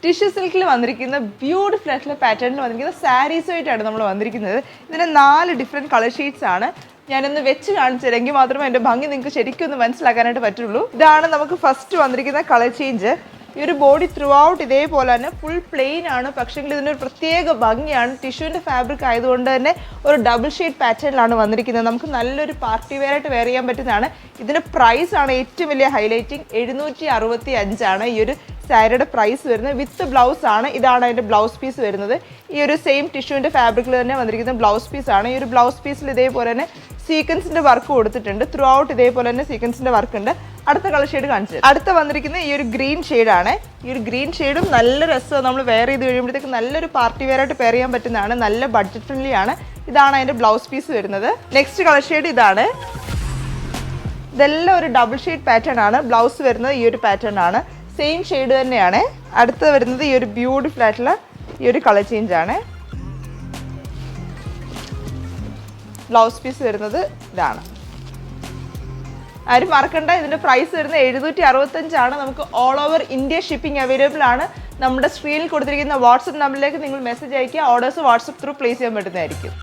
Tissue സിൽക്കിൽ വന്നിരിക്കുന്ന beautiful ആയിട്ടുള്ള പാറ്റേണിൽ വന്നിരിക്കുന്ന സാരീസുമായിട്ടാണ് നമ്മൾ വന്നിരിക്കുന്നത്. ഇതിന് 4 ഡിഫറെൻറ്റ് കളർ ഷെയ്ഡ്സ് ആണ്. ഞാനൊന്ന് വെച്ച് കാണിച്ചു തരാമെങ്കിൽ മാത്രമേ എൻ്റെ ഭംഗി നിങ്ങൾക്ക് ശരിക്കും ഒന്ന് മനസ്സിലാക്കാനായിട്ട് പറ്റുള്ളൂ. ഇതാണ് നമുക്ക് ഫസ്റ്റ് വന്നിരിക്കുന്ന കളർ ചേഞ്ച്. ഈ ഒരു ബോഡി ത്രൂ ഔട്ട് ഇതേപോലെ തന്നെ ഫുൾ പ്ലെയിൻ ആണ്, പക്ഷേങ്കിൽ ഇതിനൊരു പ്രത്യേക ഭംഗിയാണ്. ടിഷ്യൂവിൻ്റെ ഫാബ്രിക് ആയതുകൊണ്ട് തന്നെ ഒരു ഡബിൾ ഷെയ്ഡ് പാറ്റേണിലാണ് വന്നിരിക്കുന്നത്. നമുക്ക് നല്ലൊരു പാർട്ടി വെയർ ആയിട്ട് വെയർ ചെയ്യാൻ പറ്റുന്നതാണ്. ഇതിൻ്റെ പ്രൈസ് ആണ് ഏറ്റവും വലിയ ഹൈലൈറ്റിംഗ്. 765 ആണ് ഈ ഒരു സാരിയുടെ പ്രൈസ് വരുന്നത്. വിത്ത് ബ്ലൗസ് ആണ്. ഇതാണ് അതിൻ്റെ ബ്ലൗസ് പീസ് വരുന്നത്. ഈ ഒരു സെയിം ടിഷ്യൂവിൻ്റെ ഫാബ്രിക്കിൽ തന്നെ വന്നിരിക്കുന്ന ബ്ലൗസ് പീസ് ആണ്. ഈ ഒരു ബ്ലൗസ് പീസിൽ ഇതേപോലെ തന്നെ സീക്വൻസിൻ്റെ വർക്ക് കൊടുത്തിട്ടുണ്ട്. ത്രൂ ഔട്ട് ഇതേപോലെ തന്നെ സീക്വൻസിൻ്റെ വർക്ക് ഉണ്ട്. അടുത്ത കളർ ഷെയ്ഡ് കാണിച്ചത്. അടുത്ത വന്നിരിക്കുന്നത് ഈ ഒരു ഗ്രീൻ ഷെയ്ഡാണ്. ഈ ഒരു ഗ്രീൻ ഷെയ്ഡും നല്ല രസമാണ്. നമ്മൾ വെയർ ചെയ്ത് കഴിയുമ്പോഴത്തേക്ക് നല്ലൊരു പാർട്ടി വെയർ ആയിട്ട് പെയർ ചെയ്യാൻ പറ്റുന്നതാണ്. നല്ല ബഡ്ജറ്റ് ഫ്രണ്ട്ലി ആണ്. ഇതാണ് അതിൻ്റെ ബ്ലൗസ് പീസ് വരുന്നത്. നെക്സ്റ്റ് കളർ ഷെയ്ഡ് ഇതാണ്. ഇതെല്ലാം ഒരു ഡബിൾ ഷെയ്ഡ് പാറ്റേൺ ആണ്. ബ്ലൗസ് വരുന്നത് ഈ ഒരു പാറ്റേൺ ആണ്. സെയിം ഷെയ്ഡ് തന്നെയാണ്. അടുത്ത് വരുന്നത് ഈ ഒരു ബ്യൂട്ടിഫുൾ ആയിട്ടുള്ള ഈ ഒരു കളർ ചേഞ്ച് ആണ്. ബ്ലൗസ് പീസ് വരുന്നത് ഇതാണ്. ആരും മറക്കണ്ട, ഇതിൻ്റെ പ്രൈസ് വരുന്നത് 765 ആണ്. നമുക്ക് all over India shipping available ആണ്. നമ്മുടെ സ്ക്രീനിൽ കൊടുത്തിരിക്കുന്ന വാട്സപ്പ് നമ്പറിലേക്ക് നിങ്ങൾ മെസ്സേജ് അയക്കുക. ഓർഡേഴ്സ് വാട്സപ്പ് ത്രൂ പ്ലേസ് ചെയ്യാൻ പറ്റുന്നതായിരിക്കും.